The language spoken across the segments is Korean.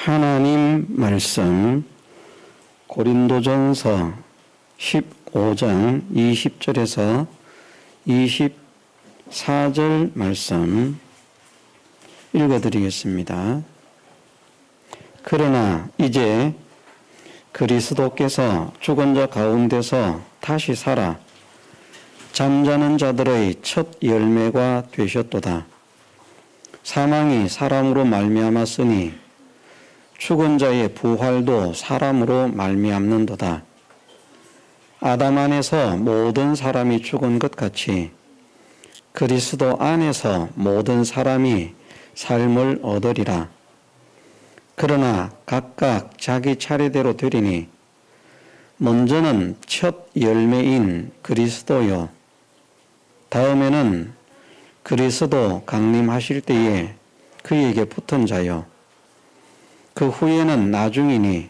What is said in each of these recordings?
하나님 말씀 고린도전서 15장 20절에서 24절 말씀 읽어드리겠습니다. 그러나 이제 그리스도께서 죽은 자 가운데서 다시 살아 잠자는 자들의 첫 열매가 되셨도다. 사망이 사람으로 말미암았으니 죽은 자의 부활도 사람으로 말미암는도다. 아담 안에서 모든 사람이 죽은 것 같이 그리스도 안에서 모든 사람이 삶을 얻으리라. 그러나 각각 자기 차례대로 되리니 먼저는 첫 열매인 그리스도요, 다음에는 그리스도 강림하실 때에 그에게 붙은 자요, 그 후에는 나중이니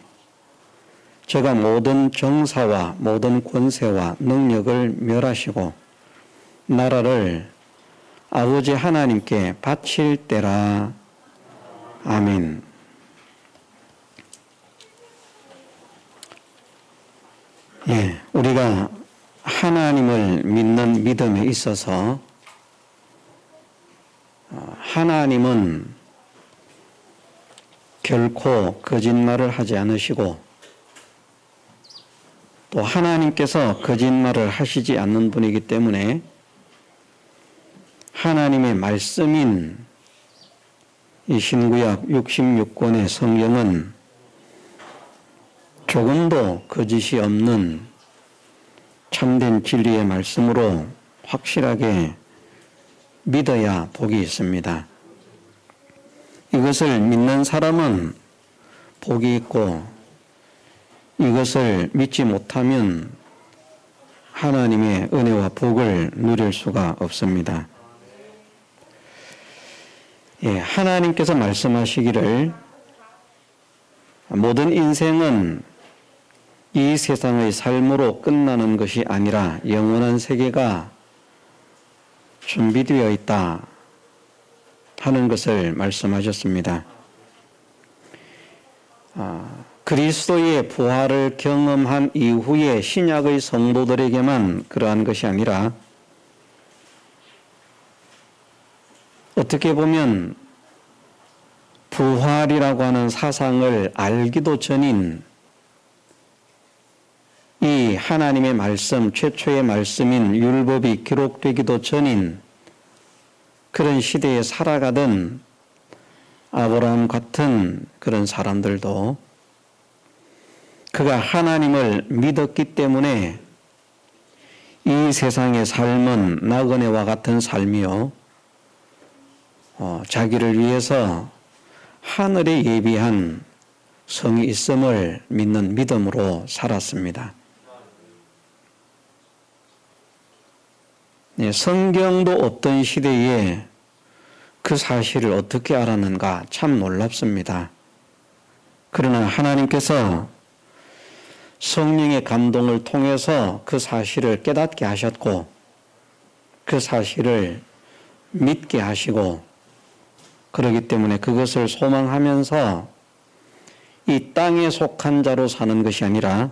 제가 모든 정사와 모든 권세와 능력을 멸하시고 나라를 아버지 하나님께 바칠 때라. 아멘. 우리가 하나님을 믿는 믿음에 있어서 하나님은 결코 거짓말을 하지 않으시고 또 하나님께서 거짓말을 하시지 않는 분이기 때문에 하나님의 말씀인 이 신구약 66권의 성경은 조금도 거짓이 없는 참된 진리의 말씀으로 확실하게 믿어야 복이 있습니다. 이것을 믿는 사람은 복이 있고 이것을 믿지 못하면 하나님의 은혜와 복을 누릴 수가 없습니다. 하나님께서 말씀하시기를 모든 인생은 이 세상의 삶으로 끝나는 것이 아니라 영원한 세계가 준비되어 있다 하는 것을 말씀하셨습니다. 그리스도의 부활을 경험한 이후에 신약의 성도들에게만 그러한 것이 아니라 어떻게 보면 부활이라고 하는 사상을 알기도 전인 이 하나님의 말씀, 최초의 말씀인 율법이 기록되기도 전인 그런 시대에 살아가던 아브라함 같은 그런 사람들도 그가 하나님을 믿었기 때문에 이 세상의 삶은 나그네와 같은 삶이요, 자기를 위해서 하늘에 예비한 성이 있음을 믿는 믿음으로 살았습니다. 성경도 없던 시대에 그 사실을 어떻게 알았는가 참 놀랍습니다. 그러나 하나님께서 성령의 감동을 통해서 그 사실을 깨닫게 하셨고 그 사실을 믿게 하시고 그렇기 때문에 그것을 소망하면서 이 땅에 속한 자로 사는 것이 아니라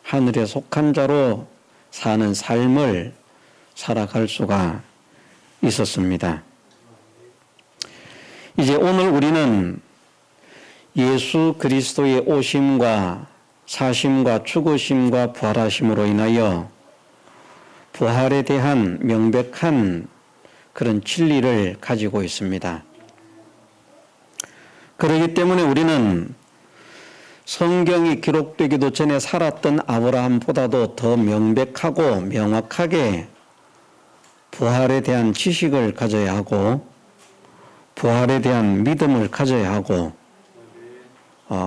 하늘에 속한 자로 사는 삶을 살아갈 수가 있었습니다. 이제 오늘 우리는 예수 그리스도의 오심과 사심과 죽으심과 부활하심으로 인하여 부활에 대한 명백한 그런 진리를 가지고 있습니다. 그렇기 때문에 우리는 성경이 기록되기도 전에 살았던 아브라함보다도 더 명백하고 명확하게 부활에 대한 지식을 가져야 하고 부활에 대한 믿음을 가져야 하고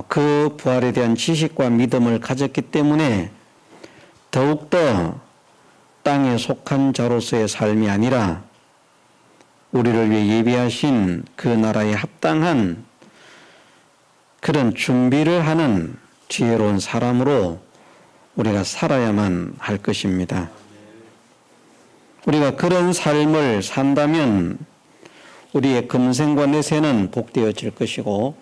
그 부활에 대한 지식과 믿음을 가졌기 때문에 더욱더 땅에 속한 자로서의 삶이 아니라 우리를 위해 예비하신 그 나라에 합당한 그런 준비를 하는 지혜로운 사람으로 우리가 살아야만 할 것입니다. 우리가 그런 삶을 산다면 우리의 금생과 내세는 복되어질 것이고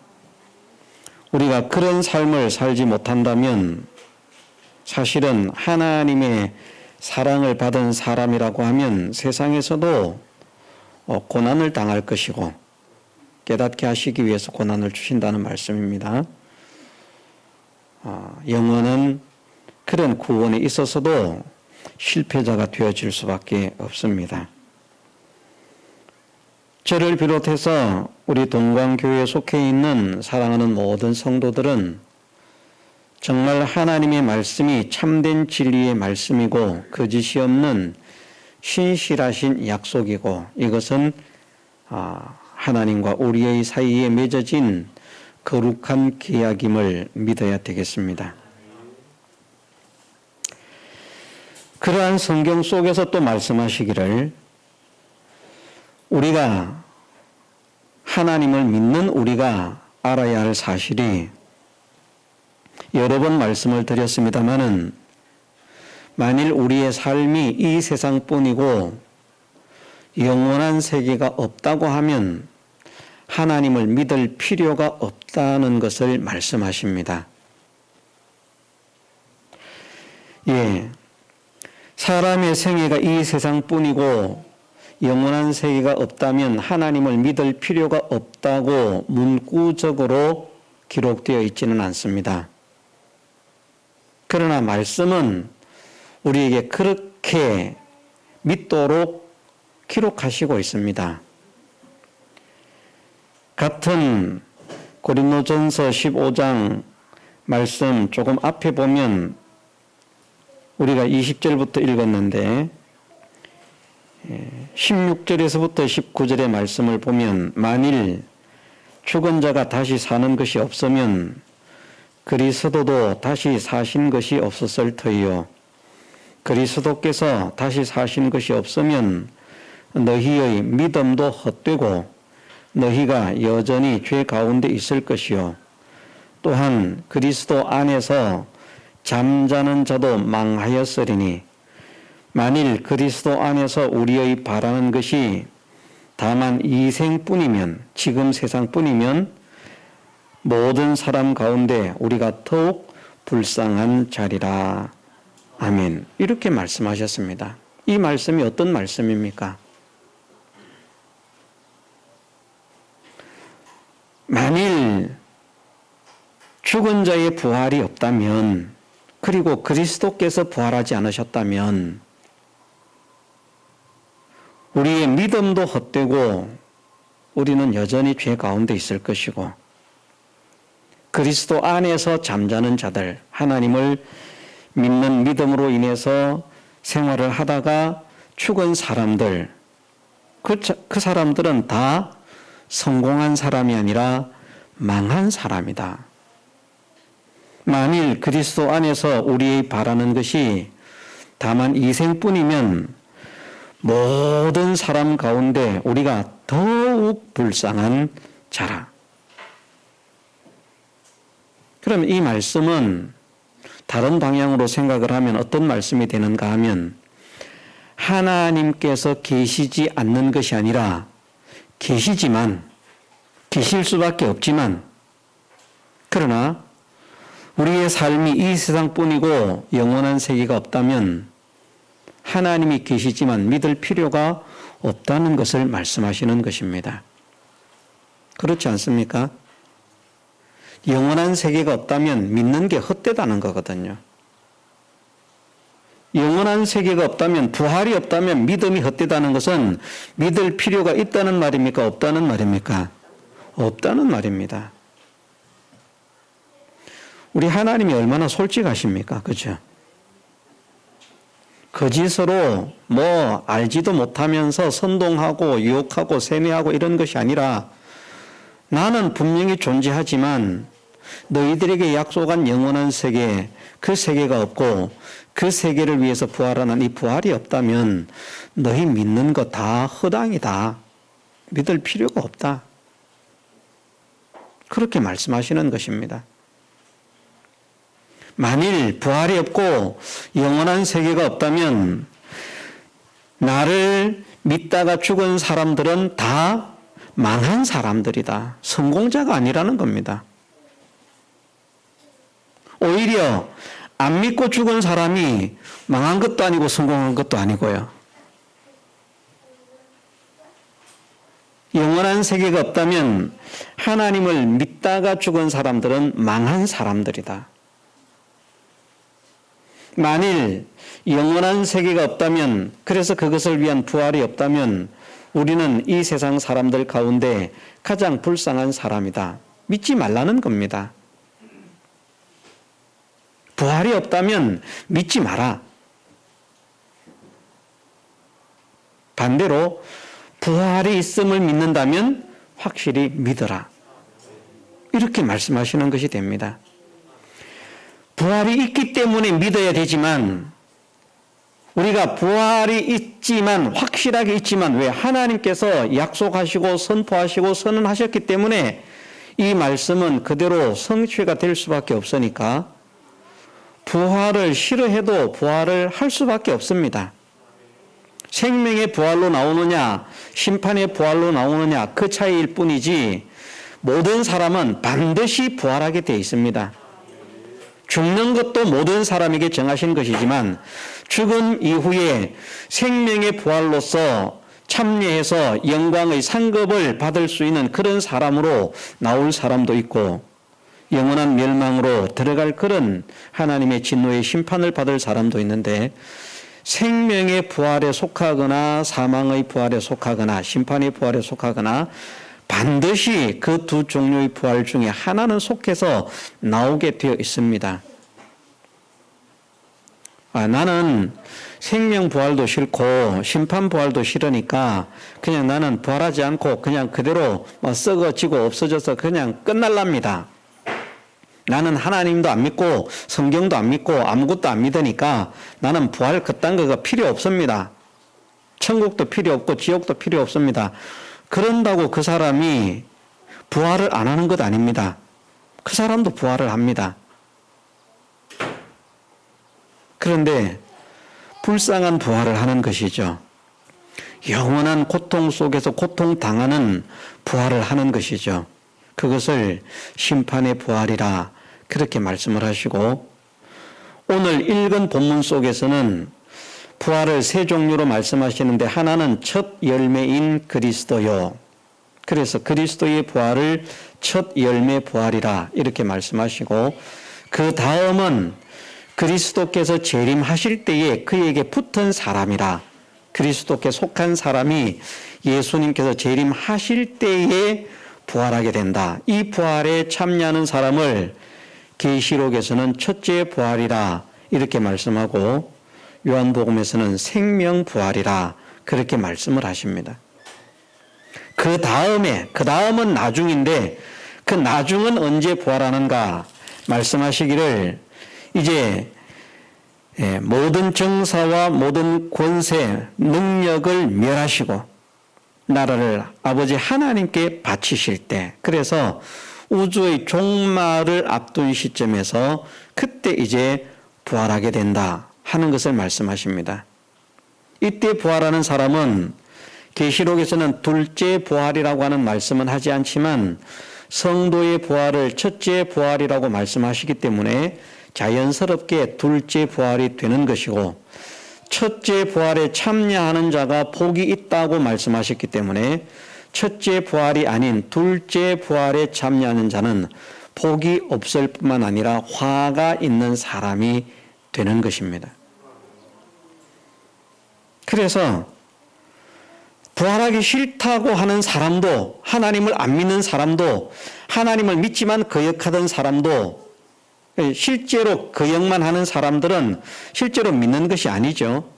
우리가 그런 삶을 살지 못한다면 사실은 하나님의 사랑을 받은 사람이라고 하면 세상에서도 고난을 당할 것이고 깨닫게 하시기 위해서 고난을 주신다는 말씀입니다. 영혼은 그런 구원에 있어서도 실패자가 되어질 수밖에 없습니다. 저를 비롯해서 우리 동광교회에 속해 있는 사랑하는 모든 성도들은 정말 하나님의 말씀이 참된 진리의 말씀이고 거짓이 없는 신실하신 약속이고 이것은 하나님과 우리의 사이에 맺어진 거룩한 계약임을 믿어야 되겠습니다. 그러한 성경 속에서 또 말씀하시기를 우리가 하나님을 믿는 우리가 알아야 할 사실이 여러 번 말씀을 드렸습니다마는 만일 우리의 삶이 이 세상뿐이고 영원한 세계가 없다고 하면 하나님을 믿을 필요가 없다는 것을 말씀하십니다. 사람의 생애가 이 세상뿐이고 영원한 세계가 없다면 하나님을 믿을 필요가 없다고 문구적으로 기록되어 있지는 않습니다. 그러나 말씀은 우리에게 그렇게 믿도록 기록하시고 있습니다. 같은 고린도전서 15장 말씀 조금 앞에 보면 우리가 20절부터 읽었는데 16절에서부터 19절의 말씀을 보면 만일 죽은 자가 다시 사는 것이 없으면 그리스도도 다시 사신 것이 없었을 터이요 그리스도께서 다시 사신 것이 없으면 너희의 믿음도 헛되고 너희가 여전히 죄 가운데 있을 것이요 또한 그리스도 안에서 잠자는 자도 망하였으리니 만일 그리스도 안에서 우리의 바라는 것이 다만 이 생뿐이면 지금 세상뿐이면 모든 사람 가운데 우리가 더욱 불쌍한 자리라. 아멘. 이렇게 말씀하셨습니다. 이 말씀이 어떤 말씀입니까? 만일 죽은 자의 부활이 없다면 그리고 그리스도께서 부활하지 않으셨다면 우리의 믿음도 헛되고 우리는 여전히 죄 가운데 있을 것이고 그리스도 안에서 잠자는 자들, 하나님을 믿는 믿음으로 인해서 생활을 하다가 죽은 사람들, 그 사람들은 다 성공한 사람이 아니라 망한 사람이다. 만일 그리스도 안에서 우리의 바라는 것이 다만 이 생뿐이면 모든 사람 가운데 우리가 더욱 불쌍한 자라. 그럼 이 말씀은 다른 방향으로 생각을 하면 어떤 말씀이 되는가 하면 하나님께서 계시지 않는 것이 아니라 계시지만 계실 수밖에 없지만 그러나 우리의 삶이 이 세상뿐이고 영원한 세계가 없다면 하나님이 계시지만 믿을 필요가 없다는 것을 말씀하시는 것입니다. 그렇지 않습니까? 영원한 세계가 없다면 믿는 게 헛되다는 거거든요. 영원한 세계가 없다면 부활이 없다면 믿음이 헛되다는 것은 믿을 필요가 있다는 말입니까? 없다는 말입니까? 없다는 말입니다. 우리 하나님이 얼마나 솔직하십니까? 그렇죠? 거짓으로 알지도 못하면서 선동하고 유혹하고 세뇌하고 이런 것이 아니라 나는 분명히 존재하지만 너희들에게 약속한 영원한 세계, 그 세계가 없고 그 세계를 위해서 부활하는 이 부활이 없다면 너희 믿는 거 다 허당이다. 믿을 필요가 없다. 그렇게 말씀하시는 것입니다. 만일 부활이 없고 영원한 세계가 없다면 나를 믿다가 죽은 사람들은 다 망한 사람들이다. 성공자가 아니라는 겁니다. 오히려 안 믿고 죽은 사람이 망한 것도 아니고 성공한 것도 아니고요. 영원한 세계가 없다면 하나님을 믿다가 죽은 사람들은 망한 사람들이다. 만일 영원한 세계가 없다면, 그래서 그것을 위한 부활이 없다면 우리는 이 세상 사람들 가운데 가장 불쌍한 사람이다. 믿지 말라는 겁니다. 부활이 없다면 믿지 마라. 반대로 부활이 있음을 믿는다면 확실히 믿어라. 이렇게 말씀하시는 것이 됩니다. 부활이 있기 때문에 믿어야 되지만, 우리가 부활이 있지만, 확실하게 있지만, 왜 하나님께서 약속하시고 선포하시고 선언하셨기 때문에 이 말씀은 그대로 성취가 될 수밖에 없으니까 부활을 싫어해도 부활을 할 수밖에 없습니다. 생명의 부활로 나오느냐, 심판의 부활로 나오느냐, 그 차이일 뿐이지 모든 사람은 반드시 부활하게 되어 있습니다. 죽는 것도 모든 사람에게 정하신 것이지만 죽음 이후에 생명의 부활로서 참여해서 영광의 상급을 받을 수 있는 그런 사람으로 나올 사람도 있고, 영원한 멸망으로 들어갈 그런 하나님의 진노의 심판을 받을 사람도 있는데, 생명의 부활에 속하거나 사망의 부활에 속하거나 심판의 부활에 속하거나 반드시 그 두 종류의 부활 중에 하나는 속해서 나오게 되어 있습니다. 나는 생명 부활도 싫고 심판 부활도 싫으니까 그냥 나는 부활하지 않고 그냥 그대로 썩어지고 없어져서 그냥 끝날랍니다. 나는 하나님도 안 믿고 성경도 안 믿고 아무것도 안 믿으니까 나는 부활 그딴 거가 필요 없습니다. 천국도 필요 없고 지옥도 필요 없습니다. 그런다고 그 사람이 부활을 안 하는 것 아닙니다. 그 사람도 부활을 합니다. 그런데 불쌍한 부활을 하는 것이죠. 영원한 고통 속에서 고통당하는 부활을 하는 것이죠. 그것을 심판의 부활이라 그렇게 말씀을 하시고, 오늘 읽은 본문 속에서는 부활을 세 종류로 말씀하시는데, 하나는 첫 열매인 그리스도요. 그래서 그리스도의 부활을 첫 열매 부활이라 이렇게 말씀하시고, 그 다음은 그리스도께서 재림하실 때에 그에게 붙은 사람이라, 그리스도께 속한 사람이 예수님께서 재림하실 때에 부활하게 된다. 이 부활에 참여하는 사람을 계시록에서는 첫째 부활이라 이렇게 말씀하고, 요한복음에서는 생명 부활이라 그렇게 말씀을 하십니다. 그 다음은 나중인데, 그 나중은 언제 부활하는가 말씀하시기를, 이제 모든 정사와 모든 권세, 능력을 멸하시고 나라를 아버지 하나님께 바치실 때, 그래서 우주의 종말을 앞둔 시점에서 그때 이제 부활하게 된다 하는 것을 말씀하십니다. 이때 부활하는 사람은 계시록에서는 둘째 부활이라고 하는 말씀은 하지 않지만 성도의 부활을 첫째 부활이라고 말씀하시기 때문에 자연스럽게 둘째 부활이 되는 것이고, 첫째 부활에 참여하는 자가 복이 있다고 말씀하셨기 때문에 첫째 부활이 아닌 둘째 부활에 참여하는 자는 복이 없을 뿐만 아니라 화가 있는 사람이 되는 것입니다. 그래서 부활하기 싫다고 하는 사람도, 하나님을 안 믿는 사람도, 하나님을 믿지만 거역하던 사람도, 실제로 거역만 하는 사람들은 실제로 믿는 것이 아니죠.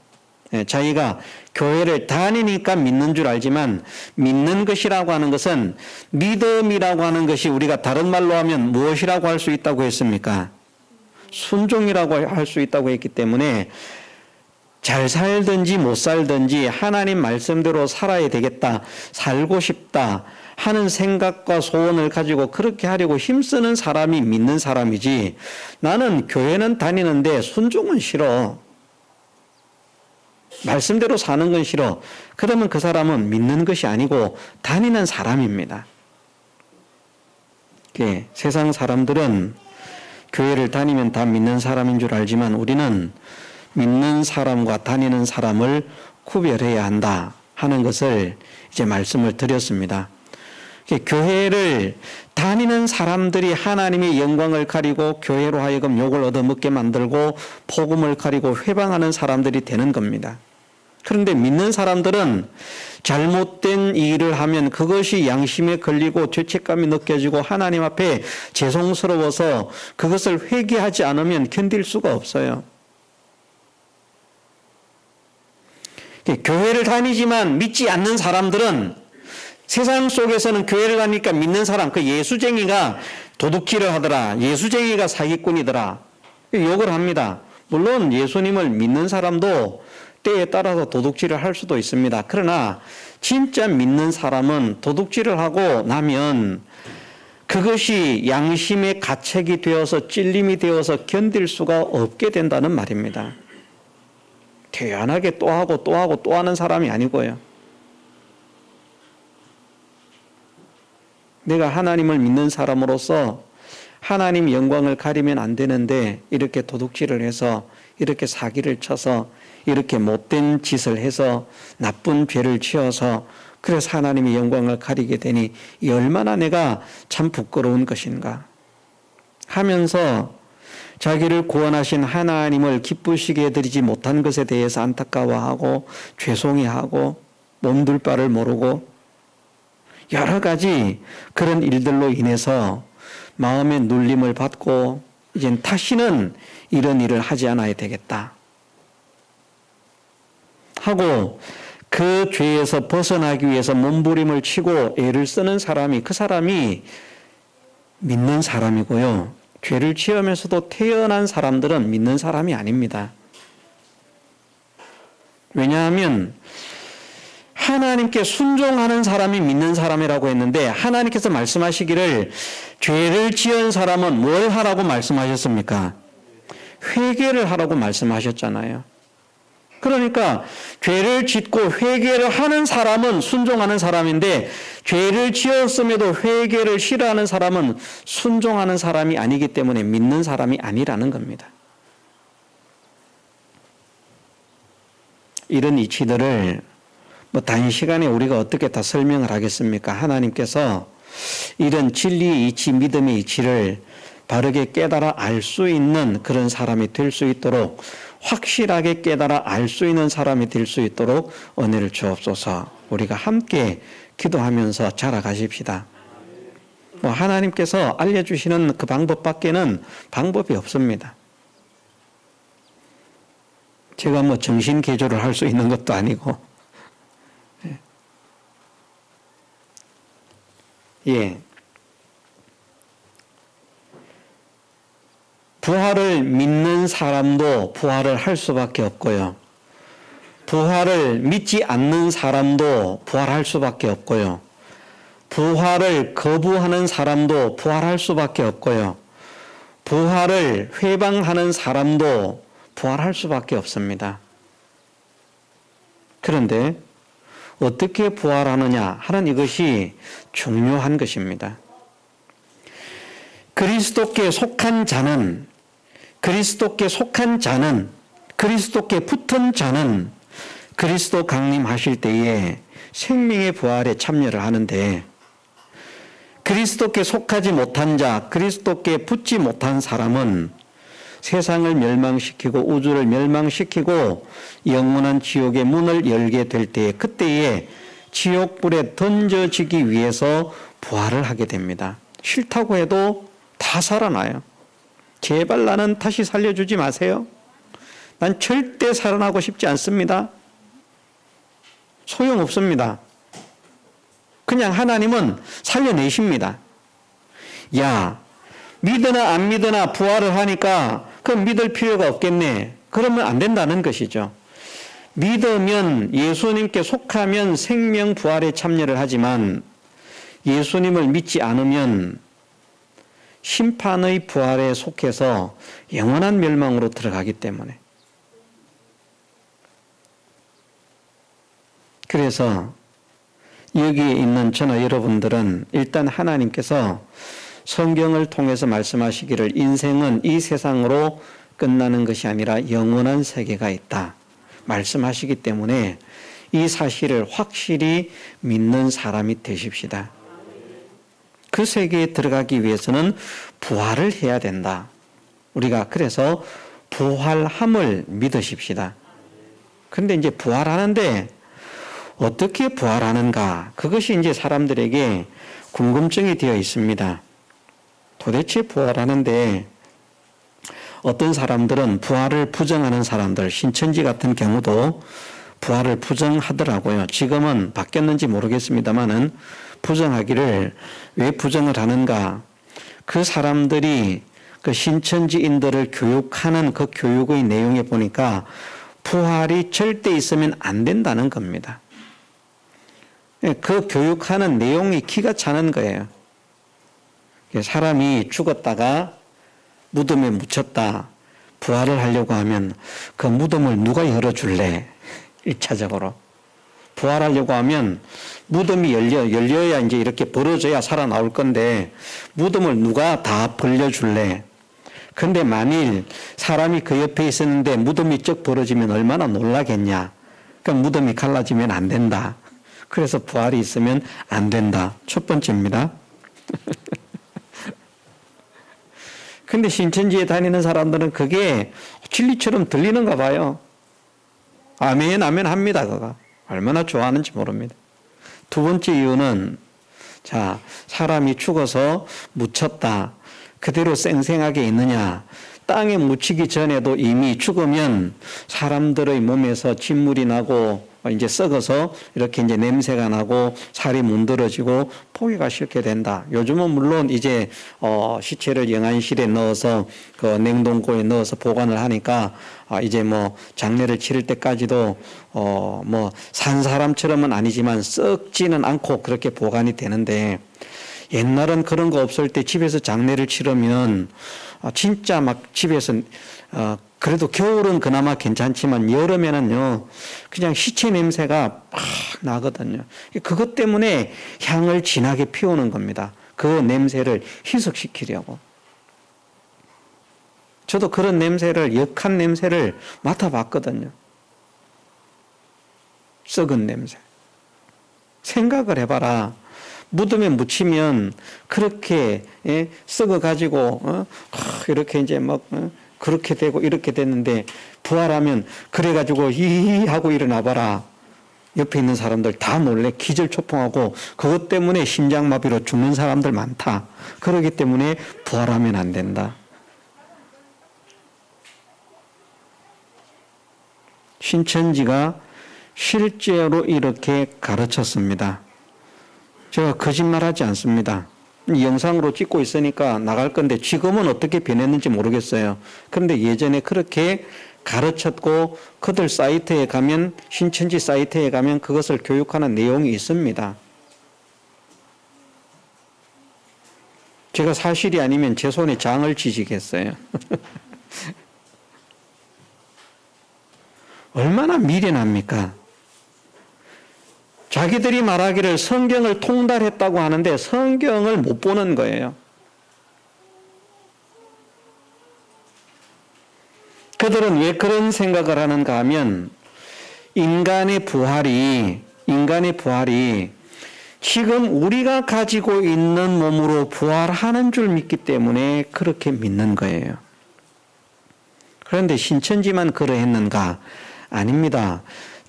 자기가 교회를 다니니까 믿는 줄 알지만, 믿는 것이라고 하는 것은, 믿음이라고 하는 것이 우리가 다른 말로 하면 무엇이라고 할 수 있다고 했습니까? 순종이라고 할 수 있다고 했기 때문에, 잘 살든지 못 살든지 하나님 말씀대로 살아야 되겠다, 살고 싶다 하는 생각과 소원을 가지고 그렇게 하려고 힘쓰는 사람이 믿는 사람이지, 나는 교회는 다니는데 순종은 싫어, 말씀대로 사는 건 싫어, 그러면 그 사람은 믿는 것이 아니고 다니는 사람입니다. 세상 사람들은 교회를 다니면 다 믿는 사람인 줄 알지만 우리는 믿는 사람과 다니는 사람을 구별해야 한다 하는 것을 이제 말씀을 드렸습니다. 교회를 다니는 사람들이 하나님의 영광을 가리고 교회로 하여금 욕을 얻어먹게 만들고 복음을 가리고 회방하는 사람들이 되는 겁니다. 그런데 믿는 사람들은 잘못된 일을 하면 그것이 양심에 걸리고 죄책감이 느껴지고 하나님 앞에 죄송스러워서 그것을 회개하지 않으면 견딜 수가 없어요. 교회를 다니지만 믿지 않는 사람들은 세상 속에서는 교회를 다니니까 믿는 사람, 그 예수쟁이가 도둑질을 하더라, 예수쟁이가 사기꾼이더라 욕을 합니다. 물론 예수님을 믿는 사람도 때에 따라서 도둑질을 할 수도 있습니다. 그러나 진짜 믿는 사람은 도둑질을 하고 나면 그것이 양심의 가책이 되어서 찔림이 되어서 견딜 수가 없게 된다는 말입니다. 태연하게 또 하고 또 하고 또 하는 사람이 아니고요. 내가 하나님을 믿는 사람으로서 하나님 영광을 가리면 안 되는데 이렇게 도둑질을 해서 이렇게 사기를 쳐서 이렇게 못된 짓을 해서 나쁜 죄를 지어서 그래서 하나님의 영광을 가리게 되니 이 얼마나 내가 참 부끄러운 것인가 하면서 자기를 구원하신 하나님을 기쁘시게 해드리지 못한 것에 대해서 안타까워하고 죄송해하고 몸둘 바를 모르고 여러 가지 그런 일들로 인해서 마음의 눌림을 받고 이젠 다시는 이런 일을 하지 않아야 되겠다 하고 그 죄에서 벗어나기 위해서 몸부림을 치고 애를 쓰는 사람이 그 사람이 믿는 사람이고요. 죄를 지으면서도 태어난 사람들은 믿는 사람이 아닙니다. 왜냐하면 하나님께 순종하는 사람이 믿는 사람이라고 했는데 하나님께서 말씀하시기를 죄를 지은 사람은 뭘 하라고 말씀하셨습니까? 회개를 하라고 말씀하셨잖아요. 그러니까 죄를 짓고 회개를 하는 사람은 순종하는 사람인데 죄를 지었음에도 회개를 싫어하는 사람은 순종하는 사람이 아니기 때문에 믿는 사람이 아니라는 겁니다. 이런 이치들을 단시간에 우리가 어떻게 다 설명을 하겠습니까? 하나님께서 이런 진리의 이치, 믿음의 이치를 바르게 깨달아 알 수 있는 그런 사람이 될 수 있도록 확실하게 깨달아 알 수 있는 사람이 될 수 있도록 은혜를 주옵소서. 우리가 함께 기도하면서 자라가십시다. 하나님께서 알려주시는 그 방법밖에는 방법이 없습니다. 제가 정신 개조를 할 수 있는 것도 아니고 예. 부활을 믿는 사람도 부활을 할 수밖에 없고요. 부활을 믿지 않는 사람도 부활할 수밖에 없고요. 부활을 거부하는 사람도 부활할 수밖에 없고요. 부활을 회방하는 사람도 부활할 수밖에 없습니다. 그런데 어떻게 부활하느냐 하는 이것이 중요한 것입니다. 그리스도께 속한 자는 그리스도께 붙은 자는 그리스도 강림하실 때에 생명의 부활에 참여를 하는데 그리스도께 속하지 못한 자, 그리스도께 붙지 못한 사람은 세상을 멸망시키고 우주를 멸망시키고 영원한 지옥의 문을 열게 될 때에 그때에 지옥불에 던져지기 위해서 부활을 하게 됩니다. 싫다고 해도 다 살아나요. 제발 나는 다시 살려주지 마세요. 난 절대 살아나고 싶지 않습니다. 소용없습니다. 그냥 하나님은 살려내십니다. 야, 믿으나 안 믿으나 부활을 하니까 그럼 믿을 필요가 없겠네. 그러면 안 된다는 것이죠. 믿으면 예수님께 속하면 생명 부활에 참여를 하지만 예수님을 믿지 않으면 심판의 부활에 속해서 영원한 멸망으로 들어가기 때문에. 그래서 여기에 있는 저나 여러분들은 일단 하나님께서 성경을 통해서 말씀하시기를 인생은 이 세상으로 끝나는 것이 아니라 영원한 세계가 있다 말씀하시기 때문에 이 사실을 확실히 믿는 사람이 되십시다. 그 세계에 들어가기 위해서는 부활을 해야 된다. 우리가 그래서 부활함을 믿으십시다. 그런데 이제 부활하는데 어떻게 부활하는가? 그것이 이제 사람들에게 궁금증이 되어 있습니다. 도대체 부활하는데 어떤 사람들은 부활을 부정하는 사람들, 신천지 같은 경우도 부활을 부정하더라고요. 지금은 바뀌었는지 모르겠습니다만은 부정하기를 왜 부정을 하는가? 그 사람들이 그 신천지인들을 교육하는 그 교육의 내용에 보니까 부활이 절대 있으면 안 된다는 겁니다. 그 교육하는 내용이 기가 차는 거예요. 사람이 죽었다가 무덤에 묻혔다. 부활을 하려고 하면 그 무덤을 누가 열어줄래? 1차적으로. 부활하려고 하면 무덤이 열려야 이제 이렇게 벌어져야 살아나올 건데 무덤을 누가 다 벌려줄래? 근데 만일 사람이 그 옆에 있었는데 무덤이 쩍 벌어지면 얼마나 놀라겠냐? 그러니까 무덤이 갈라지면 안 된다. 그래서 부활이 있으면 안 된다. 첫 번째입니다. 근데 신천지에 다니는 사람들은 그게 진리처럼 들리는가 봐요. 아멘, 아멘 합니다, 그거. 얼마나 좋아하는지 모릅니다. 두 번째 이유는, 자, 사람이 죽어서 묻혔다. 그대로 쌩쌩하게 있느냐. 땅에 묻히기 전에도 이미 죽으면 사람들의 몸에서 진물이 나고 이제 썩어서 이렇게 이제 냄새가 나고 살이 문드러지고 보기가 싫게 된다. 요즘은 물론 이제 시체를 영안실에 넣어서 그 냉동고에 넣어서 보관을 하니까 이제 뭐 장례를 치를 때까지도 뭐 산 사람처럼은 아니지만 썩지는 않고 그렇게 보관이 되는데 옛날은 그런 거 없을 때 집에서 장례를 치르면 진짜 막 집에서 그래도 겨울은 그나마 괜찮지만 여름에는요 그냥 시체 냄새가 막 나거든요. 그것 때문에 향을 진하게 피우는 겁니다. 그 냄새를 희석시키려고. 저도 그런 냄새를, 역한 냄새를 맡아봤거든요. 썩은 냄새. 생각을 해봐라. 무덤에 묻히면 그렇게 썩어가지고 이렇게 이제 막 그렇게 되고 이렇게 됐는데 부활하면 그래가지고 이 하고 일어나봐라. 옆에 있는 사람들 다 놀래 기절초풍하고 그것 때문에 심장마비로 죽는 사람들 많다. 그러기 때문에 부활하면 안 된다. 신천지가 실제로 이렇게 가르쳤습니다. 제가 거짓말하지 않습니다. 영상으로 찍고 있으니까 나갈 건데 지금은 어떻게 변했는지 모르겠어요. 그런데 예전에 그렇게 가르쳤고 그들 사이트에 가면 신천지 사이트에 가면 그것을 교육하는 내용이 있습니다. 제가 사실이 아니면 제 손에 장을 지지겠어요. 얼마나 미련합니까? 자기들이 말하기를 성경을 통달했다고 하는데 성경을 못 보는 거예요. 그들은 왜 그런 생각을 하는가 하면 인간의 부활이 지금 우리가 가지고 있는 몸으로 부활하는 줄 믿기 때문에 그렇게 믿는 거예요. 그런데 신천지만 그러했는가? 아닙니다.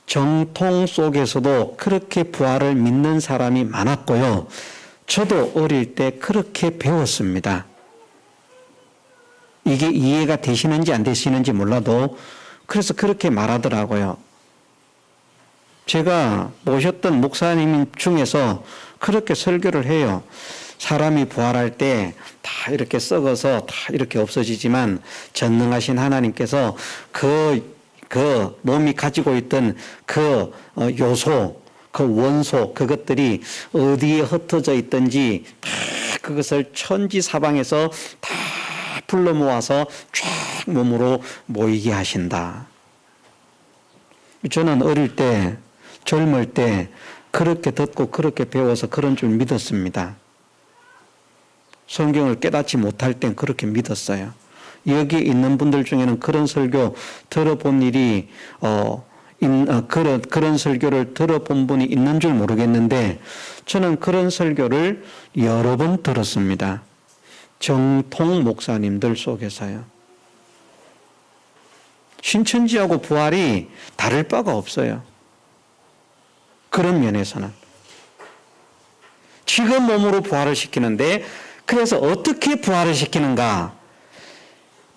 정통 속에서도 그렇게 부활을 믿는 사람이 많았고요. 저도 어릴 때 그렇게 배웠습니다. 이게 이해가 되시는지 안 되시는지 몰라도 그래서 그렇게 말하더라고요. 제가 모셨던 목사님 중에서 그렇게 설교를 해요. 사람이 부활할 때 다 이렇게 썩어서 다 이렇게 없어지지만 전능하신 하나님께서 그 몸이 가지고 있던 그 요소, 그 원소, 그것들이 어디에 흩어져 있든지 다 그것을 천지사방에서 다 불러 모아서 쫙 몸으로 모이게 하신다. 저는 어릴 때, 젊을 때 그렇게 듣고 그렇게 배워서 그런 줄 믿었습니다. 성경을 깨닫지 못할 땐 그렇게 믿었어요. 여기 있는 분들 중에는 그런 설교 들어본 일이 그런 설교를 들어본 분이 있는 줄 모르겠는데 저는 그런 설교를 여러 번 들었습니다. 정통 목사님들 속에서요. 신천지하고 부활이 다를 바가 없어요. 그런 면에서는. 지금 몸으로 부활을 시키는데 그래서 어떻게 부활을 시키는가?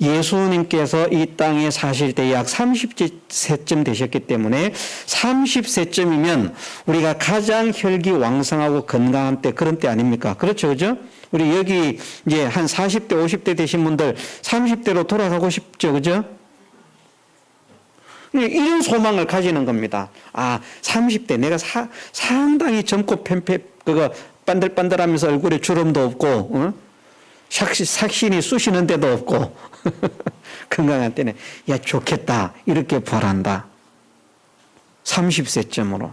예수님께서 이 땅에 사실 때 약 30세쯤 되셨기 때문에 30세쯤이면 우리가 가장 혈기왕성하고 건강한 때 그런 때 아닙니까? 그렇죠, 그죠? 우리 여기 이제 한 40대, 50대 되신 분들 30대로 돌아가고 싶죠, 그죠? 이런 소망을 가지는 겁니다. 30대 내가 상당히 젊고 반들반들하면서 얼굴에 주름도 없고, 삭신이 쑤시는 데도 없고, 건강한 때는, 야, 좋겠다. 이렇게 바란다. 30세쯤으로.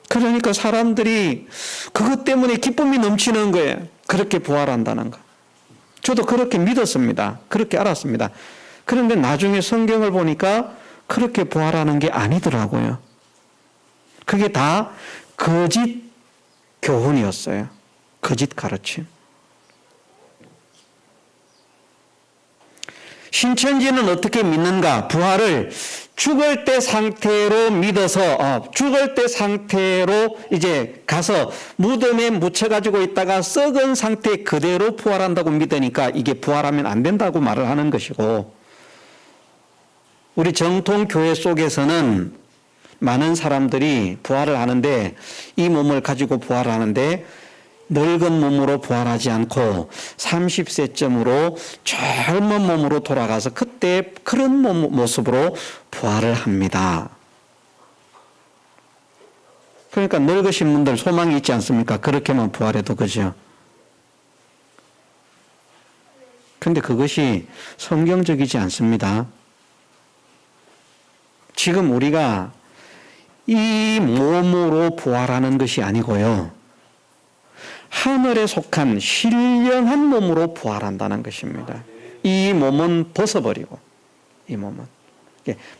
그러니까 사람들이 그것 때문에 기쁨이 넘치는 거예요. 그렇게 부활한다는 거. 저도 그렇게 믿었습니다. 그렇게 알았습니다. 그런데 나중에 성경을 보니까 그렇게 부활하는 게 아니더라고요. 그게 다 거짓 교훈이었어요. 거짓 가르침. 신천지는 어떻게 믿는가? 부활을 죽을 때 상태로 믿어서, 죽을 때 상태로 이제 가서 무덤에 묻혀가지고 있다가 썩은 상태 그대로 부활한다고 믿으니까 이게 부활하면 안 된다고 말을 하는 것이고, 우리 정통교회 속에서는 많은 사람들이 부활을 하는데 이 몸을 가지고 부활을 하는데 늙은 몸으로 부활하지 않고 30세쯤으로 젊은 몸으로 돌아가서 그때 그런 모습으로 부활을 합니다. 그러니까 늙으신 분들 소망이 있지 않습니까? 그렇게만 부활해도 그죠? 근데 그것이 성경적이지 않습니다. 지금 우리가 이 몸으로 부활하는 것이 아니고요. 하늘에 속한 신령한 몸으로 부활한다는 것입니다. 이 몸은 벗어버리고, 이 몸은.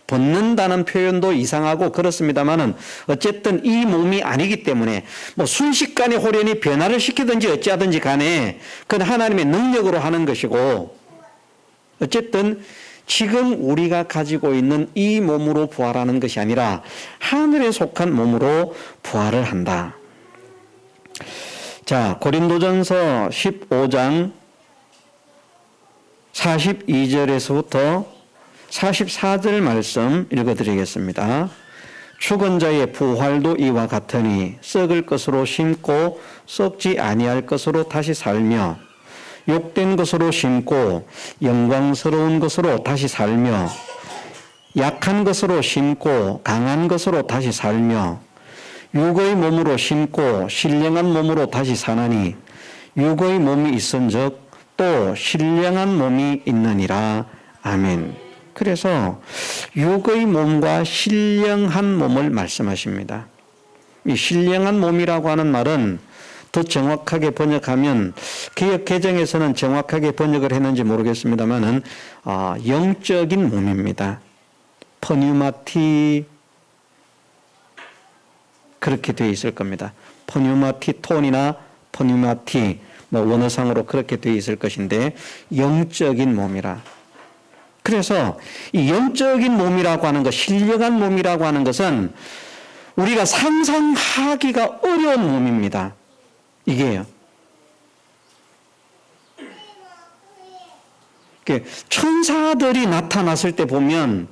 벗는다는 표현도 이상하고 그렇습니다만은 어쨌든 이 몸이 아니기 때문에 뭐 순식간에 호련히 변화를 시키든지 어찌하든지 간에 그건 하나님의 능력으로 하는 것이고 어쨌든 지금 우리가 가지고 있는 이 몸으로 부활하는 것이 아니라 하늘에 속한 몸으로 부활을 한다. 자, 고린도전서 15장 42절에서부터 44절 말씀 읽어드리겠습니다. 죽은 자의 부활도 이와 같으니 썩을 것으로 심고 썩지 아니할 것으로 다시 살며 욕된 것으로 심고 영광스러운 것으로 다시 살며 약한 것으로 심고 강한 것으로 다시 살며 육의 몸으로 심고 신령한 몸으로 다시 사나니 육의 몸이 있은즉 또 신령한 몸이 있느니라. 아멘. 그래서 육의 몸과 신령한 몸을 말씀하십니다. 이 신령한 몸이라고 하는 말은 더 정확하게 번역하면 개역 개정에서는 정확하게 번역을 했는지 모르겠습니다만은 영적인 몸입니다. 퍼뉴마티 그렇게 되어 있을 겁니다. 퍼뉴마티 톤이나 퍼뉴마티 원어상으로 그렇게 되어 있을 것인데 영적인 몸이라. 그래서 이 영적인 몸이라고 하는 것, 신령한 몸이라고 하는 것은 우리가 상상하기가 어려운 몸입니다. 이게요. 천사들이 나타났을 때 보면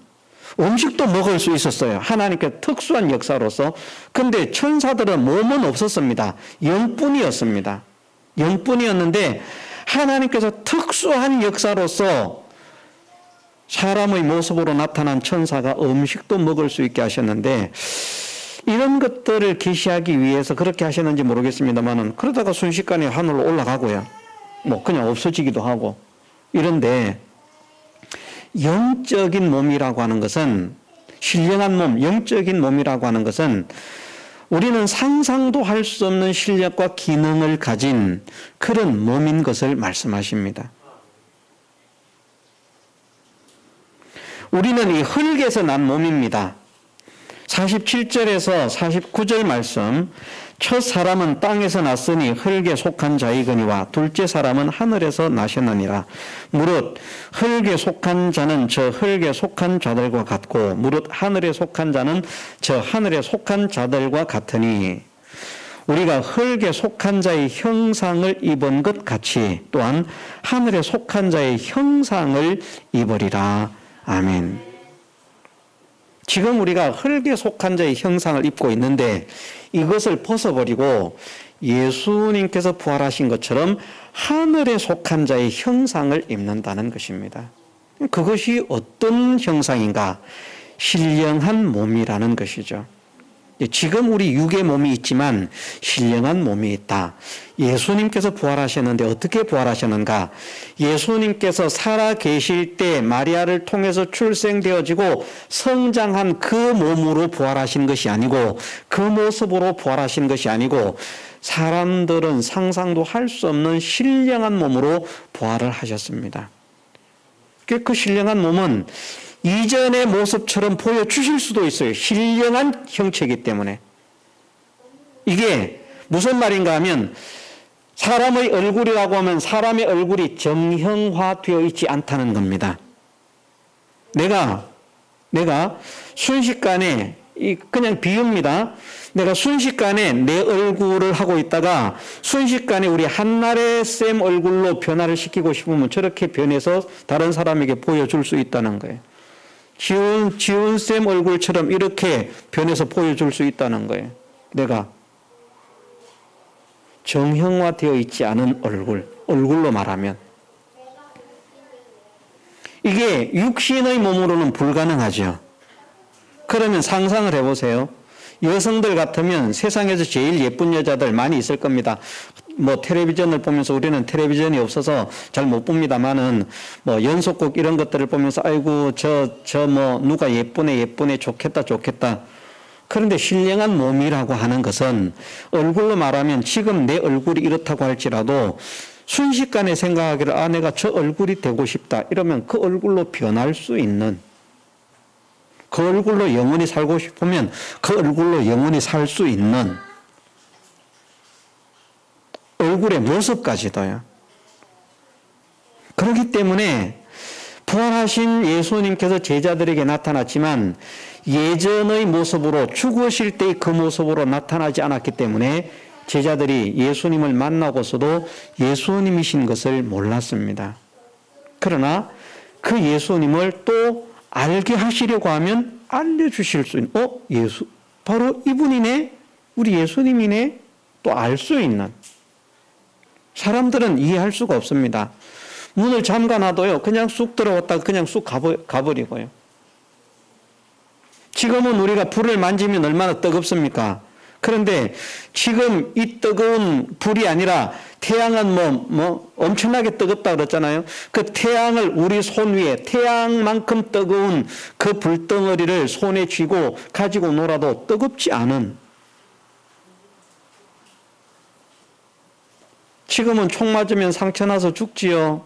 음식도 먹을 수 있었어요. 하나님께 특수한 역사로서. 근데 천사들은 몸은 없었습니다. 영뿐이었습니다. 영뿐이었는데 하나님께서 특수한 역사로서 사람의 모습으로 나타난 천사가 음식도 먹을 수 있게 하셨는데 이런 것들을 계시하기 위해서 그렇게 하셨는지 모르겠습니다만은 그러다가 순식간에 하늘로 올라가고요. 그냥 없어지기도 하고 이런데 영적인 몸이라고 하는 것은 신령한 몸, 영적인 몸이라고 하는 것은 우리는 상상도 할 수 없는 실력과 기능을 가진 그런 몸인 것을 말씀하십니다. 우리는 이 흙에서 난 몸입니다. 47절에서 49절 말씀, 첫 사람은 땅에서 났으니 흙에 속한 자이거니와 둘째 사람은 하늘에서 나셨느니라. 무릇 흙에 속한 자는 저 흙에 속한 자들과 같고 무릇 하늘에 속한 자는 저 하늘에 속한 자들과 같으니 우리가 흙에 속한 자의 형상을 입은 것 같이 또한 하늘에 속한 자의 형상을 입으리라. 아멘. 지금 우리가 흙에 속한 자의 형상을 입고 있는데 이것을 벗어버리고 예수님께서 부활하신 것처럼 하늘에 속한 자의 형상을 입는다는 것입니다. 그것이 어떤 형상인가? 신령한 몸이라는 것이죠. 지금 우리 육의 몸이 있지만 신령한 몸이 있다. 예수님께서 부활하셨는데 어떻게 부활하셨는가? 예수님께서 살아 계실 때 마리아를 통해서 출생되어지고 성장한 그 몸으로 부활하신 것이 아니고 그 모습으로 부활하신 것이 아니고 사람들은 상상도 할 수 없는 신령한 몸으로 부활을 하셨습니다. 그 신령한 몸은 이전의 모습처럼 보여주실 수도 있어요. 신령한 형체이기 때문에. 이게 무슨 말인가 하면 사람의 얼굴이라고 하면 사람의 얼굴이 정형화되어 있지 않다는 겁니다. 내가 순식간에 그냥 비유입니다. 내가 순식간에 내 얼굴을 하고 있다가 순식간에 우리 한나래 쌤 얼굴로 변화를 시키고 싶으면 저렇게 변해서 다른 사람에게 보여줄 수 있다는 거예요. 지훈쌤 얼굴처럼 이렇게 변해서 보여줄 수 있다는 거예요. 내가 정형화되어 있지 않은 얼굴로 말하면 이게 육신의 몸으로는 불가능하죠. 그러면 상상을 해보세요. 여성들 같으면 세상에서 제일 예쁜 여자들 많이 있을 겁니다. 뭐 텔레비전을 보면서 우리는 텔레비전이 없어서 잘 못 봅니다만은 뭐 연속극 이런 것들을 보면서 아이고 저 뭐 누가 예쁘네 좋겠다. 그런데 신령한 몸이라고 하는 것은 얼굴로 말하면 지금 내 얼굴이 이렇다고 할지라도 순식간에 생각하기를 아 내가 저 얼굴이 되고 싶다 이러면 그 얼굴로 변할 수 있는 그 얼굴로 영원히 살고 싶으면 그 얼굴로 영원히 살 수 있는 얼굴의 모습까지도요. 그렇기 때문에 부활하신 예수님께서 제자들에게 나타났지만 예전의 모습으로 죽으실 때의 그 모습으로 나타나지 않았기 때문에 제자들이 예수님을 만나고서도 예수님이신 것을 몰랐습니다. 그러나 그 예수님을 또 알게 하시려고 하면 알려주실 수 있는 예수 바로 이분이네 우리 예수님이네 또 알 수 있는 사람들은 이해할 수가 없습니다. 문을 잠가놔도요 그냥 쑥 들어왔다가 그냥 쑥 가버리고요. 지금은 우리가 불을 만지면 얼마나 뜨겁습니까? 그런데 지금 이 뜨거운 불이 아니라 태양은 뭐 엄청나게 뜨겁다 그랬잖아요. 그 태양을 우리 손 위에 태양만큼 뜨거운 그 불덩어리를 손에 쥐고 가지고 놀아도 뜨겁지 않은 지금은 총 맞으면 상처 나서 죽지요.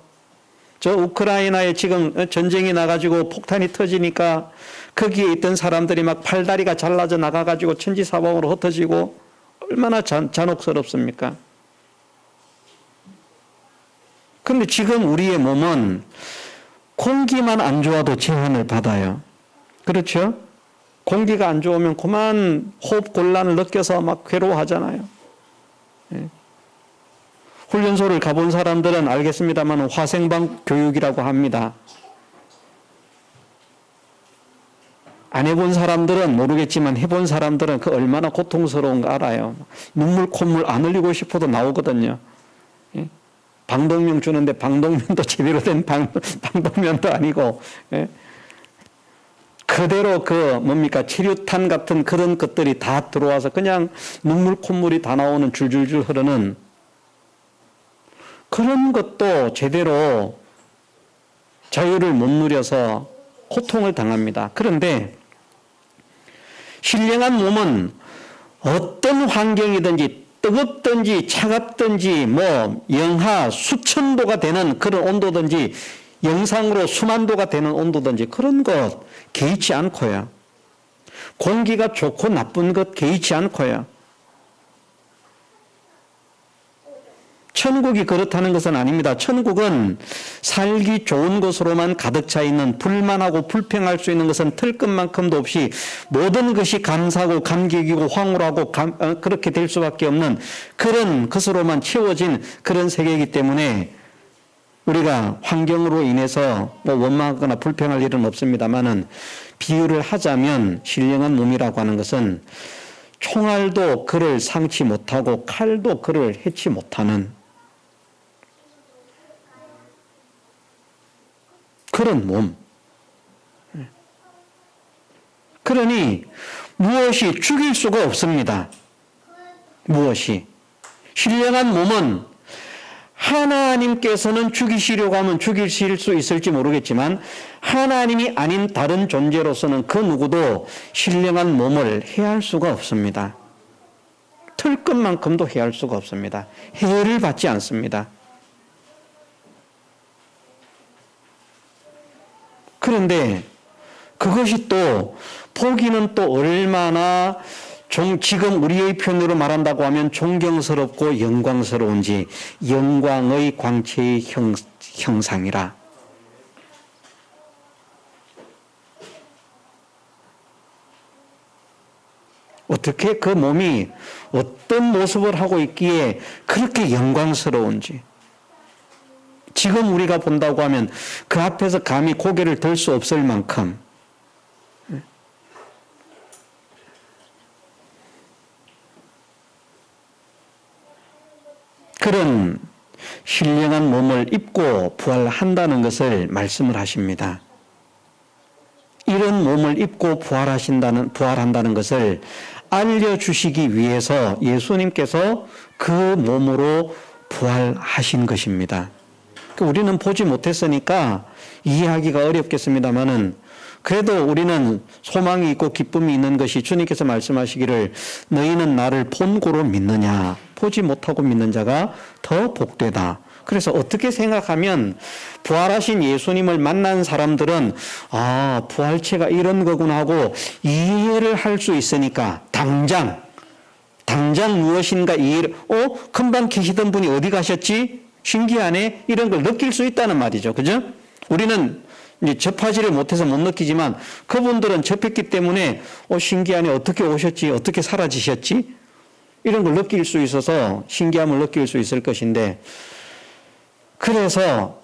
저 우크라이나에 지금 전쟁이 나가지고 폭탄이 터지니까 거기에 있던 사람들이 막 팔다리가 잘라져 나가가지고 천지사방으로 흩어지고 얼마나 잔혹스럽습니까? 그런데 지금 우리의 몸은 공기만 안 좋아도 제한을 받아요. 그렇죠? 공기가 안 좋으면 그만 호흡 곤란을 느껴서 막 괴로워하잖아요. 예. 훈련소를 가본 사람들은 알겠습니다만 화생방 교육이라고 합니다. 안 해본 사람들은 모르겠지만 해본 사람들은 그 얼마나 고통스러운가 알아요. 눈물 콧물 안 흘리고 싶어도 나오거든요. 예? 방독면 주는데 방독면도 제대로 된 방독면도 아니고 예? 그대로 치료탄 같은 그런 것들이 다 들어와서 그냥 눈물 콧물이 다 나오는 줄줄줄 흐르는 그런 것도 제대로 자유를 못 누려서 고통을 당합니다. 그런데 신령한 몸은 어떤 환경이든지 뜨겁든지 차갑든지 뭐 영하 수천 도가 되는 그런 온도든지 영상으로 수만 도가 되는 온도든지 그런 것 개의치 않고요. 공기가 좋고 나쁜 것 개의치 않고요. 천국이 그렇다는 것은 아닙니다. 천국은 살기 좋은 것으로만 가득 차 있는, 불만하고 불평할 수 있는 것은 털끝만큼도 없이 모든 것이 감사하고 감격이고 황홀하고 그렇게 될 수밖에 없는 그런 것으로만 채워진 그런 세계이기 때문에 우리가 환경으로 인해서 뭐 원망하거나 불평할 일은 없습니다만은 비유를 하자면 신령한 몸이라고 하는 것은 총알도 그를 상치 못하고 칼도 그를 해치 못하는 그런 몸. 그러니 무엇이 죽일 수가 없습니다. 무엇이. 신령한 몸은 하나님께서는 죽이시려고 하면 죽이실 수 있을지 모르겠지만 하나님이 아닌 다른 존재로서는 그 누구도 신령한 몸을 해할 수가 없습니다. 털끝만큼도 해할 수가 없습니다. 해를 받지 않습니다. 그런데 그것이 또 보기는 또 얼마나 지금 우리의 표현으로 말한다고 하면 존경스럽고 영광스러운지 영광의 광채의 형상이라. 어떻게 그 몸이 어떤 모습을 하고 있기에 그렇게 영광스러운지. 지금 우리가 본다고 하면 그 앞에서 감히 고개를 들 수 없을 만큼 그런 신령한 몸을 입고 부활한다는 것을 말씀을 하십니다. 이런 몸을 입고 부활한다는 것을 알려주시기 위해서 예수님께서 그 몸으로 부활하신 것입니다. 우리는 보지 못했으니까 이해하기가 어렵겠습니다만은 그래도 우리는 소망이 있고 기쁨이 있는 것이 주님께서 말씀하시기를 너희는 나를 본고로 믿느냐 보지 못하고 믿는 자가 더 복되다. 그래서 어떻게 생각하면 부활하신 예수님을 만난 사람들은 아 부활체가 이런 거구나 하고 이해를 할 수 있으니까 당장 무엇인가 이해를 금방 계시던 분이 어디 가셨지? 신기하네? 이런 걸 느낄 수 있다는 말이죠. 그죠? 우리는 이제 접하지를 못해서 못 느끼지만 그분들은 접했기 때문에 신기하네. 어떻게 오셨지? 어떻게 사라지셨지? 이런 걸 느낄 수 있어서 신기함을 느낄 수 있을 것인데 그래서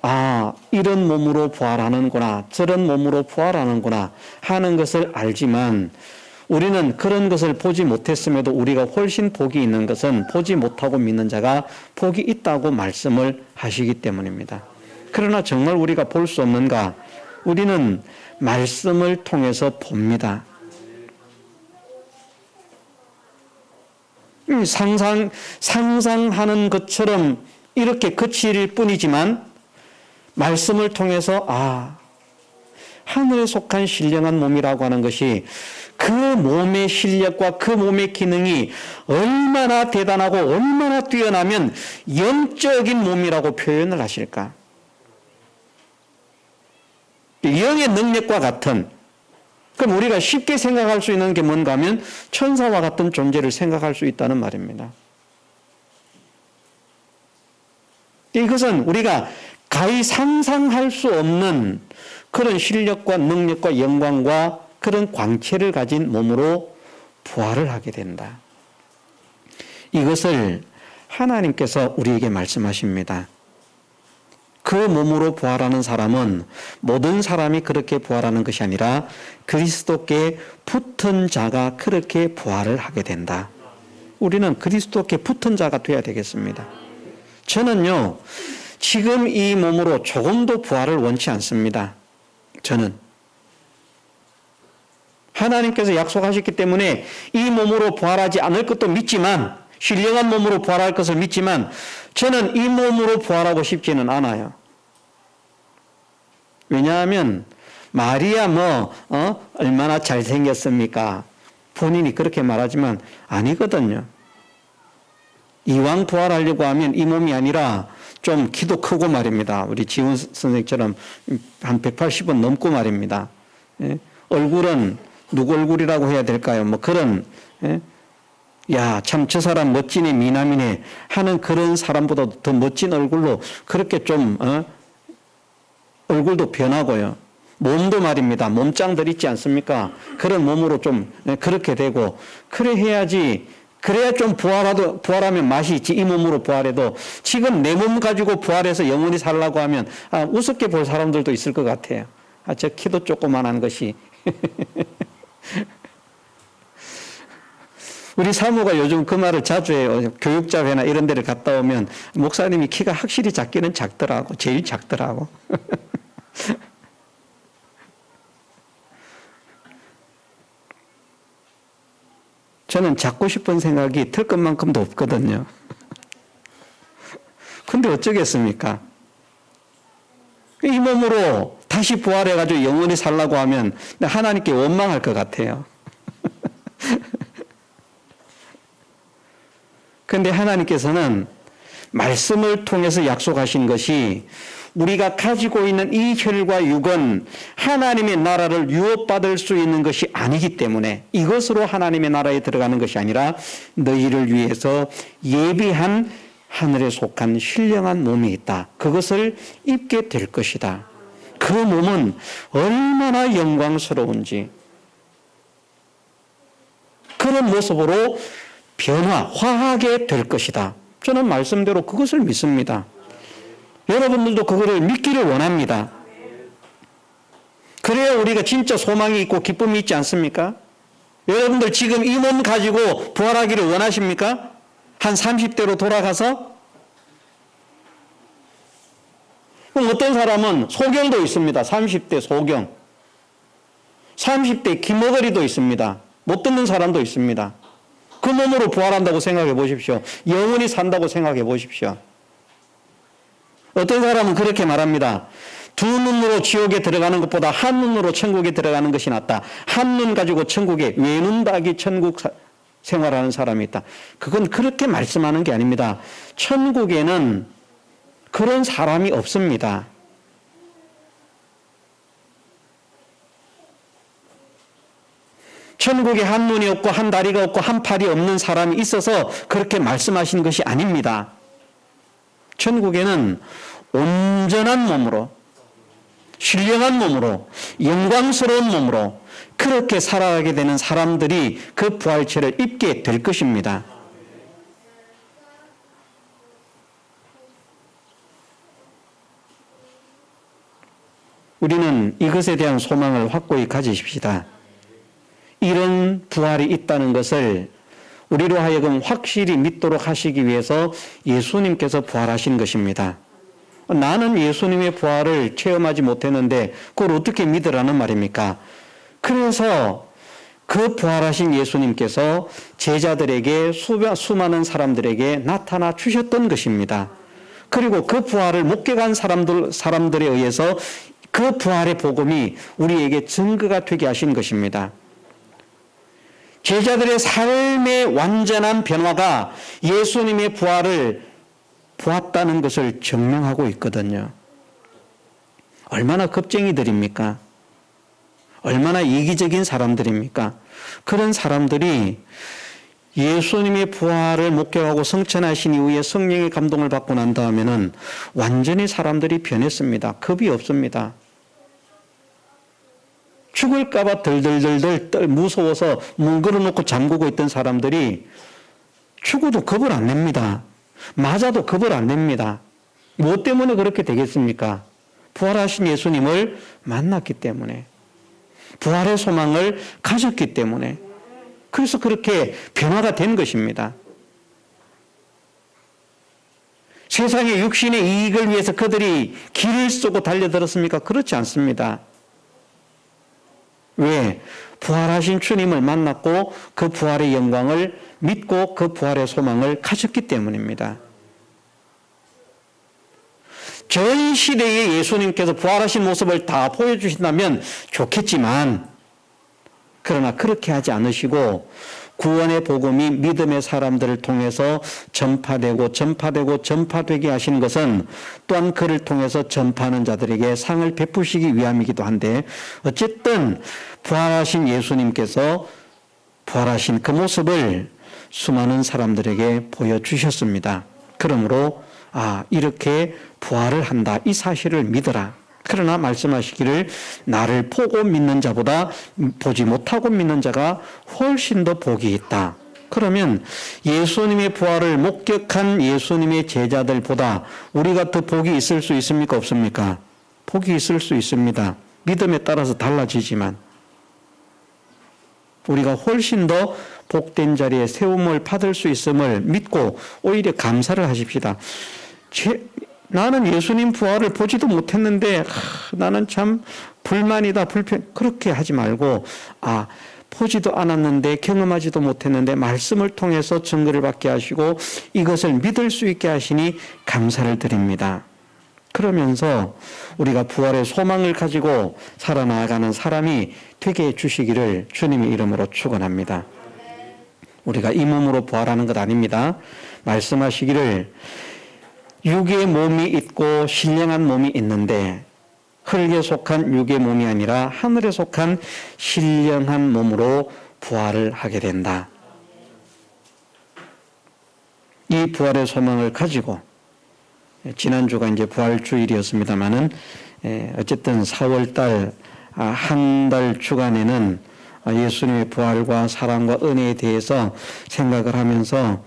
이런 몸으로 부활하는구나. 저런 몸으로 부활하는구나 하는 것을 알지만 우리는 그런 것을 보지 못했음에도 우리가 훨씬 복이 있는 것은 보지 못하고 믿는 자가 복이 있다고 말씀을 하시기 때문입니다. 그러나 정말 우리가 볼 수 없는가? 우리는 말씀을 통해서 봅니다. 상상하는 것처럼 이렇게 그칠 뿐이지만 말씀을 통해서 하늘에 속한 신령한 몸이라고 하는 것이 그 몸의 실력과 그 몸의 기능이 얼마나 대단하고 얼마나 뛰어나면 영적인 몸이라고 표현을 하실까? 영의 능력과 같은, 그럼 우리가 쉽게 생각할 수 있는 게 뭔가 하면 천사와 같은 존재를 생각할 수 있다는 말입니다. 이것은 우리가 가히 상상할 수 없는 그런 실력과 능력과 영광과 그런 광채를 가진 몸으로 부활을 하게 된다. 이것을 하나님께서 우리에게 말씀하십니다. 그 몸으로 부활하는 사람은 모든 사람이 그렇게 부활하는 것이 아니라 그리스도께 붙은 자가 그렇게 부활을 하게 된다. 우리는 그리스도께 붙은 자가 되어야 되겠습니다. 저는요, 지금 이 몸으로 조금도 부활을 원치 않습니다. 저는. 하나님께서 약속하셨기 때문에 이 몸으로 부활하지 않을 것도 믿지만, 신령한 몸으로 부활할 것을 믿지만, 저는 이 몸으로 부활하고 싶지는 않아요. 왜냐하면, 마리아 얼마나 잘생겼습니까? 본인이 그렇게 말하지만 아니거든요. 이왕 부활하려고 하면 이 몸이 아니라 좀 키도 크고 말입니다. 우리 지훈 선생님처럼 한 180은 넘고 말입니다. 예? 얼굴은 누구 얼굴이라고 해야 될까요? 뭐 그런, 예? 야, 참 저 사람 멋지네, 미남이네 하는 그런 사람보다 더 멋진 얼굴로 그렇게 좀, 얼굴도 변하고요. 몸도 말입니다. 몸짱들 있지 않습니까? 그런 몸으로 좀 그렇게 되고, 그래 해야지, 그래야 좀 부활하면 맛이 있지. 이 몸으로 부활해도 지금 내 몸 가지고 부활해서 영원히 살라고 하면 우습게 볼 사람들도 있을 것 같아요. 저 키도 조그만한 것이. 우리 사모가 요즘 그 말을 자주 해요. 교육자회나 이런 데를 갔다 오면 목사님이 키가 확실히 작기는 작더라고. 제일 작더라고. 저는 작고 싶은 생각이 들 것만큼도 없거든요. 근데 어쩌겠습니까? 이 몸으로 다시 부활해가지고 영원히 살라고 하면 하나님께 원망할 것 같아요. 그런데 하나님께서는 말씀을 통해서 약속하신 것이 우리가 가지고 있는 이 혈과 육은 하나님의 나라를 유업받을 수 있는 것이 아니기 때문에 이것으로 하나님의 나라에 들어가는 것이 아니라 너희를 위해서 예비한 하늘에 속한 신령한 몸이 있다. 그것을 입게 될 것이다. 그 몸은 얼마나 영광스러운지 그런 모습으로 화하게 될 것이다. 저는 말씀대로 그것을 믿습니다. 여러분들도 그거를 믿기를 원합니다. 그래야 우리가 진짜 소망이 있고 기쁨이 있지 않습니까? 여러분들 지금 이 몸 가지고 부활하기를 원하십니까? 한 30대로 돌아가서? 그럼 어떤 사람은 소경도 있습니다. 30대 소경. 30대 기머거리도 있습니다. 못 듣는 사람도 있습니다. 그 몸으로 부활한다고 생각해 보십시오. 영원히 산다고 생각해 보십시오. 어떤 사람은 그렇게 말합니다. 두 눈으로 지옥에 들어가는 것보다 한 눈으로 천국에 들어가는 것이 낫다. 한 눈 가지고 천국에 외눈박이 천국 생활하는 사람이 있다. 그건 그렇게 말씀하는 게 아닙니다. 천국에는 그런 사람이 없습니다. 천국에 한 눈이 없고 한 다리가 없고 한 팔이 없는 사람이 있어서 그렇게 말씀하신 것이 아닙니다. 천국에는 온전한 몸으로, 신령한 몸으로, 영광스러운 몸으로 그렇게 살아가게 되는 사람들이 그 부활체를 입게 될 것입니다. 우리는 이것에 대한 소망을 확고히 가지십시다. 이런 부활이 있다는 것을 우리로 하여금 확실히 믿도록 하시기 위해서 예수님께서 부활하신 것입니다. 나는 예수님의 부활을 체험하지 못했는데 그걸 어떻게 믿으라는 말입니까? 그래서 그 부활하신 예수님께서 제자들에게 수많은 사람들에게 나타나 주셨던 것입니다. 그리고 그 부활을 목격한 사람들에 의해서 그 부활의 복음이 우리에게 증거가 되게 하신 것입니다. 제자들의 삶의 완전한 변화가 예수님의 부활을 보았다는 것을 증명하고 있거든요. 얼마나 겁쟁이들입니까? 얼마나 이기적인 사람들입니까? 그런 사람들이 예수님의 부활을 목격하고 성천하신 이후에 성령의 감동을 받고 난 다음에는 완전히 사람들이 변했습니다. 겁이 없습니다. 죽을까봐 덜덜덜덜 무서워서 문 걸어놓고 잠그고 있던 사람들이 죽어도 겁을 안 냅니다. 맞아도 겁을 안 냅니다. 무엇 때문에 그렇게 되겠습니까? 부활하신 예수님을 만났기 때문에, 부활의 소망을 가졌기 때문에, 그래서 그렇게 변화가 된 것입니다. 세상의 육신의 이익을 위해서 그들이 길을 쓰고 달려들었습니까? 그렇지 않습니다. 왜? 부활하신 주님을 만났고 그 부활의 영광을 믿고 그 부활의 소망을 가졌기 때문입니다. 전 시대에 예수님께서 부활하신 모습을 다 보여주신다면 좋겠지만 그러나 그렇게 하지 않으시고 구원의 복음이 믿음의 사람들을 통해서 전파되게 하시는 것은 또한 그를 통해서 전파하는 자들에게 상을 베푸시기 위함이기도 한데, 어쨌든 부활하신 예수님께서 부활하신 그 모습을 수많은 사람들에게 보여주셨습니다. 그러므로 이렇게 부활을 한다, 이 사실을 믿어라. 그러나 말씀하시기를 나를 보고 믿는 자보다 보지 못하고 믿는 자가 훨씬 더 복이 있다. 그러면 예수님의 부활을 목격한 예수님의 제자들보다 우리가 더 복이 있을 수 있습니까? 없습니까? 복이 있을 수 있습니다. 믿음에 따라서 달라지지만 우리가 훨씬 더 복된 자리에 세움을 받을 수 있음을 믿고 오히려 감사를 하십시다. 나는 예수님 부활을 보지도 못했는데 나는 참 불만이다, 그렇게 하지 말고 보지도 않았는데 경험하지도 못했는데 말씀을 통해서 증거를 받게 하시고 이것을 믿을 수 있게 하시니 감사를 드립니다. 그러면서 우리가 부활의 소망을 가지고 살아나가는 사람이 되게 해주시기를 주님의 이름으로 축원합니다. 우리가 이 몸으로 부활하는 것 아닙니다. 말씀하시기를 육의 몸이 있고 신령한 몸이 있는데 흙에 속한 육의 몸이 아니라 하늘에 속한 신령한 몸으로 부활을 하게 된다. 이 부활의 소망을 가지고 지난주가 이제 부활주일이었습니다만은 어쨌든 4월달 한 달 주간에는 예수님의 부활과 사랑과 은혜에 대해서 생각을 하면서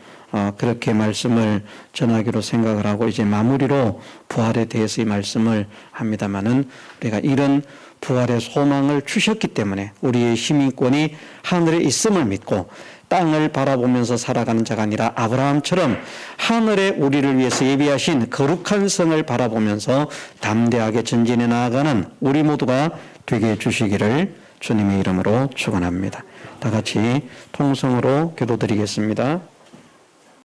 그렇게 말씀을 전하기로 생각을 하고 이제 마무리로 부활에 대해서 이 말씀을 합니다마는 우리가 이런 부활의 소망을 주셨기 때문에 우리의 시민권이 하늘에 있음을 믿고 땅을 바라보면서 살아가는 자가 아니라 아브라함처럼 하늘에 우리를 위해서 예비하신 거룩한 성을 바라보면서 담대하게 전진해 나아가는 우리 모두가 되게 해주시기를 주님의 이름으로 축원합니다. 다 같이 통성으로 기도드리겠습니다.